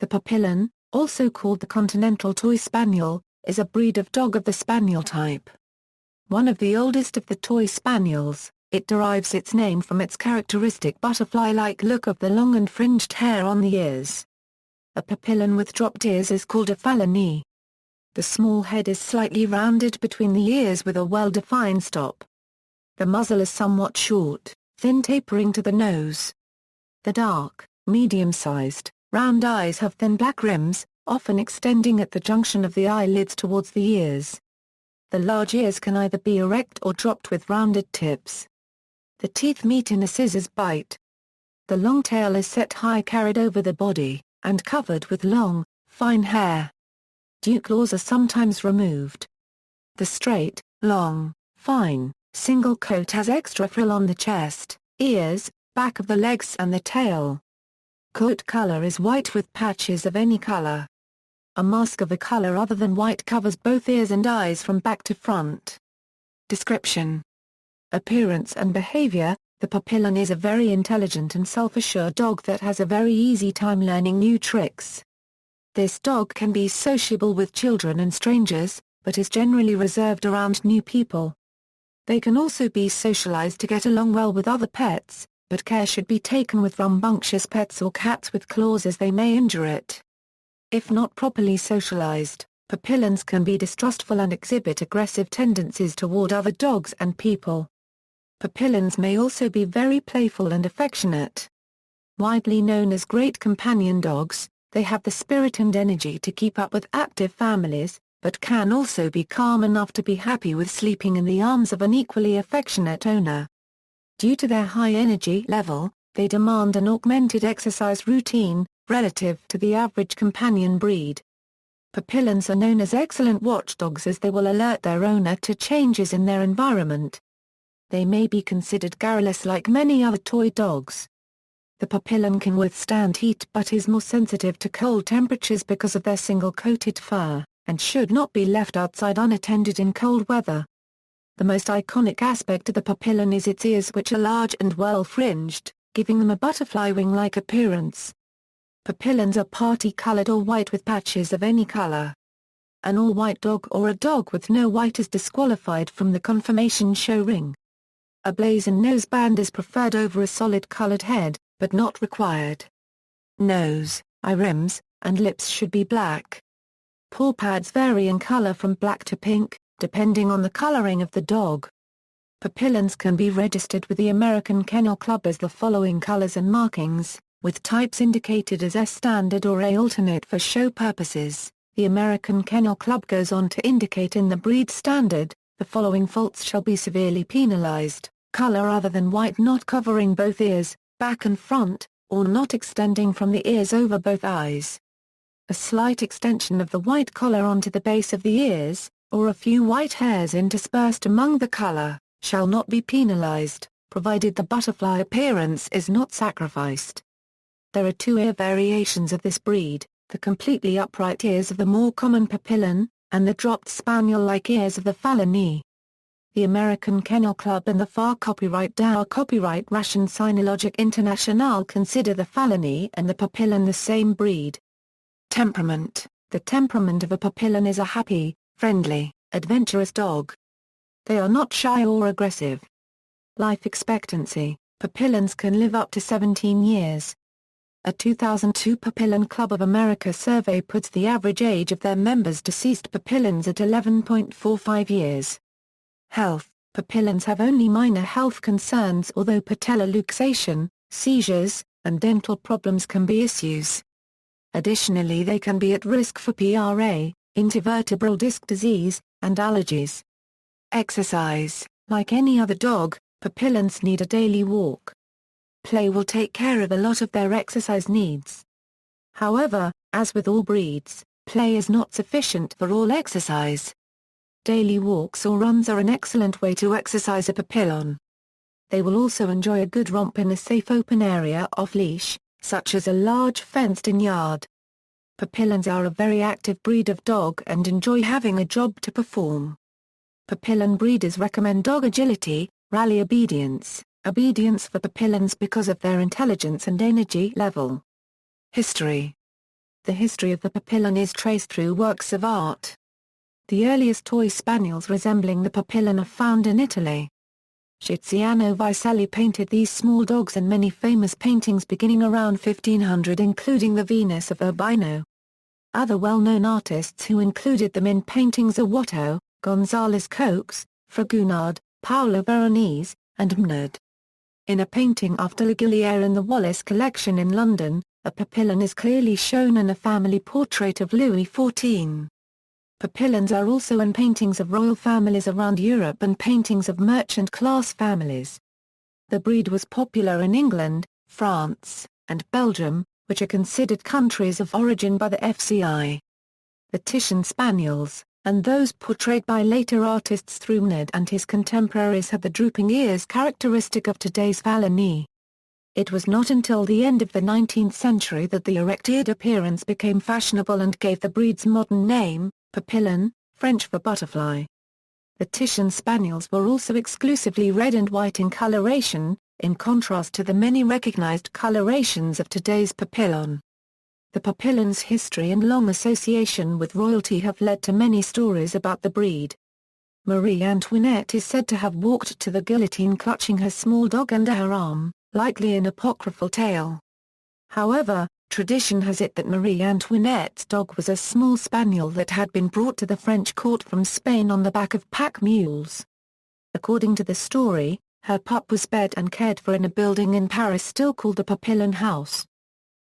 The Papillon, also called the Continental Toy Spaniel, is a breed of dog of the Spaniel type. One of the oldest of the Toy Spaniels, it derives its name from its characteristic butterfly-like look of the long and fringed hair on the ears. A Papillon with dropped ears is called a Phalène. The small head is slightly rounded between the ears with a well-defined stop. The muzzle is somewhat short, thin tapering to the nose. The dark, medium-sized, round eyes have thin black rims, often extending at the junction of the eyelids towards the ears. The large ears can either be erect or dropped with rounded tips. The teeth meet in a scissors bite. The long tail is set high, carried over the body, and covered with long, fine hair. Dewclaws are sometimes removed. The straight, long, fine, single coat has extra frill on the chest, ears, back of the legs and the tail. Coat color is white with patches of any color. A mask of a color other than white covers both ears and eyes from back to front. Description: appearance and behavior. The Papillon is a very intelligent and self-assured dog that has a very easy time learning new tricks. This dog can be sociable with children and strangers, but is generally reserved around new people. They can also be socialized to get along well with other pets, but care should be taken with rambunctious pets or cats with claws, as they may injure it. If not properly socialized, Papillons can be distrustful and exhibit aggressive tendencies toward other dogs and people. Papillons may also be very playful and affectionate. Widely known as great companion dogs, they have the spirit and energy to keep up with active families, but can also be calm enough to be happy with sleeping in the arms of an equally affectionate owner. Due to their high energy level, they demand an augmented exercise routine, relative to the average companion breed. Papillons are known as excellent watchdogs, as they will alert their owner to changes in their environment. They may be considered garrulous like many other toy dogs. The Papillon can withstand heat but is more sensitive to cold temperatures because of their single-coated fur, and should not be left outside unattended in cold weather. The most iconic aspect of the Papillon is its ears, which are large and well-fringed, giving them a butterfly wing-like appearance. Papillons are party-colored or white with patches of any color. An all-white dog or a dog with no white is disqualified from the conformation show ring. A blazon noseband is preferred over a solid colored head, but not required. Nose, eye rims, and lips should be black. Paw pads vary in color from black to pink, depending on the coloring of the dog. Papillons can be registered with the American Kennel Club as the following colors and markings, with types indicated as S standard or A alternate for show purposes. The American Kennel Club goes on to indicate in the breed standard, the following faults shall be severely penalized: color other than white not covering both ears, back and front, or not extending from the ears over both eyes. A slight extension of the white collar onto the base of the ears, or a few white hairs interspersed among the color, shall not be penalized, provided the butterfly appearance is not sacrificed. There are two ear variations of this breed, the completely upright ears of the more common Papillon, and the dropped spaniel-like ears of the Phalène. The American Kennel Club and the FAR copyright DAO copyright Ration Cynologique Internationale consider the Phalène and the Papillon the same breed. Temperament: the temperament of a Papillon is a happy, friendly, adventurous dog. They are not shy or aggressive. Life expectancy: Papillons can live up to 17 years. A 2002 Papillon Club of America survey puts the average age of their members' deceased Papillons at 11.45 years. Health: Papillons have only minor health concerns, although patellar luxation, seizures, and dental problems can be issues. Additionally, they can be at risk for PRA, intervertebral disc disease, and allergies. Exercise: like any other dog, Papillons need a daily walk. Play will take care of a lot of their exercise needs. However, as with all breeds, play is not sufficient for all exercise. Daily walks or runs are an excellent way to exercise a Papillon. They will also enjoy a good romp in a safe open area off-leash, such as a large fenced-in yard. Papillons are a very active breed of dog and enjoy having a job to perform. Papillon breeders recommend dog agility, rally obedience for Papillons because of their intelligence and energy level. History. the history of the Papillon is traced through works of art. The earliest toy spaniels resembling the Papillon are found in Italy. Tiziano Vicelli painted these small dogs in many famous paintings beginning around 1500, including the Venus of Urbino. Other well-known artists who included them in paintings are Watteau, González Coques, Fragonard, Paolo Veronese, and Mnerd. In a painting after Le Guillier in the Wallace collection in London, a papillon is clearly shown in a family portrait of Louis XIV. Papillons are also in paintings of royal families around Europe and paintings of merchant-class families. The breed was popular in England, France, and Belgium, which are considered countries of origin by the FCI. The Titian Spaniels, and those portrayed by later artists through Mnerd and his contemporaries, have the drooping ears characteristic of today's Phalène. It was not until the end of the 19th century that the erect-eared appearance became fashionable and gave the breed's modern name, Papillon, French for butterfly. The Titian Spaniels were also exclusively red and white in coloration, in contrast to the many recognized colorations of today's Papillon. The Papillon's history and long association with royalty have led to many stories about the breed. Marie Antoinette is said to have walked to the guillotine clutching her small dog under her arm, likely an apocryphal tale. However, tradition has it that Marie Antoinette's dog was a small spaniel that had been brought to the French court from Spain on the back of pack mules. According to the story, her pup was fed and cared for in a building in Paris still called the Papillon House.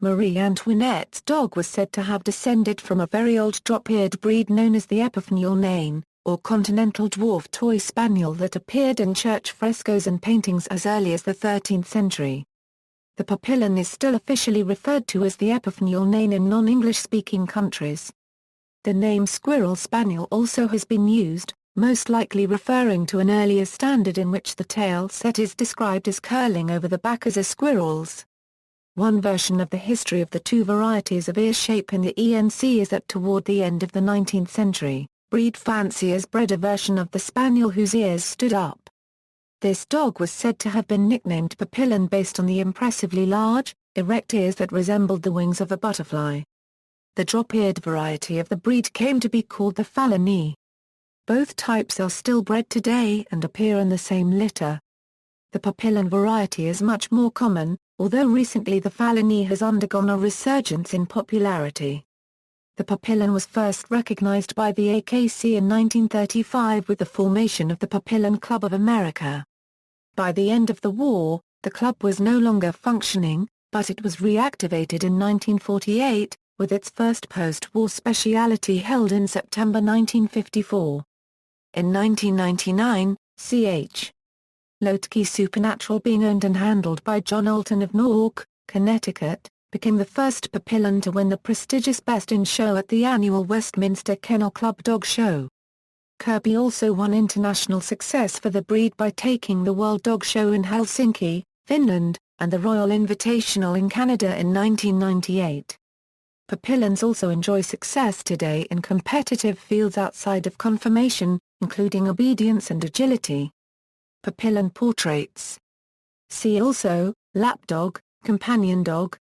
Marie Antoinette's dog was said to have descended from a very old drop-eared breed known as the Papillon, or Continental Dwarf Toy Spaniel, that appeared in church frescoes and paintings as early as the 13th century. The Papillon is still officially referred to as the Papillon in non-English-speaking countries. The name Squirrel Spaniel also has been used, most likely referring to an earlier standard in which the tail set is described as curling over the back as a squirrel's. One version of the history of the two varieties of ear shape in the ENC is that toward the end of the 19th century, breed fanciers bred a version of the spaniel whose ears stood up. This dog was said to have been nicknamed Papillon based on the impressively large, erect ears that resembled the wings of a butterfly. The drop-eared variety of the breed came to be called the Phalène. Both types are still bred today and appear in the same litter. The Papillon variety is much more common, although recently the Phalène has undergone a resurgence in popularity. The Papillon was first recognized by the AKC in 1935 with the formation of the Papillon Club of America. By the end of the war, the club was no longer functioning, but it was reactivated in 1948, with its first post-war speciality held in September 1954. In 1999, Ch. Lotke Supernatural, being owned and handled by John Alton of Newark, Connecticut, became the first Papillon to win the prestigious Best in Show at the annual Westminster Kennel Club Dog Show. Kirby also won international success for the breed by taking the World Dog Show in Helsinki, Finland, and the Royal Invitational in Canada in 1998. Papillons also enjoy success today in competitive fields outside of conformation, including obedience and agility. Papillon portraits. See also, lapdog, companion dog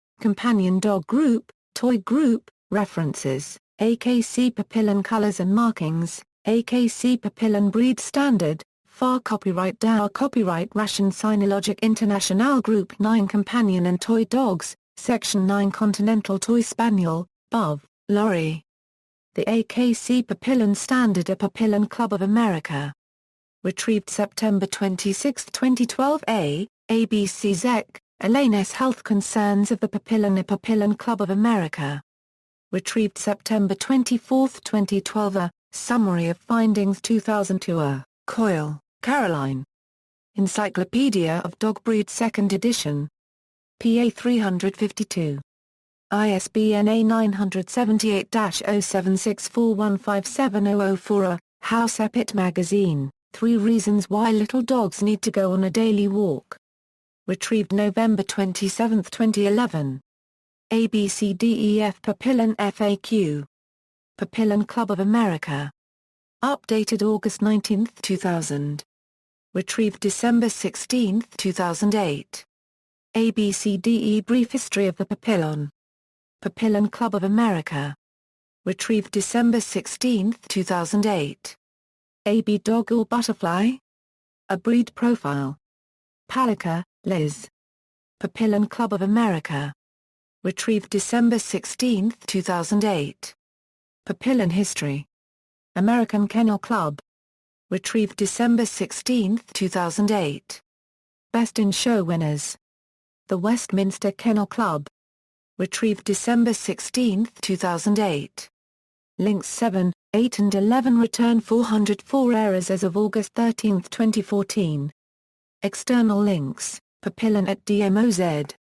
group, toy group. References, AKC Papillon colors and markings, AKC Papillon breed standard, FAR copyright DAO copyright Ration Cynologic International Group 9 companion and toy dogs, Section 9 Continental Toy Spaniel, Bov, Laurie. The AKC Papillon standard, a Papillon Club of America. Retrieved September 26, 2012. ABC Zec, Elaine S. Health Concerns of the Papillon, a Papillon Club of America. Retrieved September 24, 2012. A Summary of Findings 2002. Coyle, Caroline. Encyclopedia of Dog Breed 2nd edition. PA 352. ISBN A978-0764157004. A House Epit Magazine, 3 Reasons Why Little Dogs Need to Go on a Daily Walk. Retrieved November 27, 2011. ABCDEF Papillon FAQ. Papillon Club of America. Updated August 19, 2000. Retrieved December 16, 2008. ABCDE Brief History of the Papillon. Papillon Club of America. Retrieved December 16, 2008. AB Dog or Butterfly? A breed profile. Palica, Liz. Papillon Club of America. Retrieved December 16, 2008. Papillon history. American Kennel Club. Retrieved December 16, 2008. Best in Show winners. The Westminster Kennel Club. Retrieved December 16, 2008. Links 7, 8 and 11 return 404 errors as of August 13, 2014. External links, Papillon at DMOZ.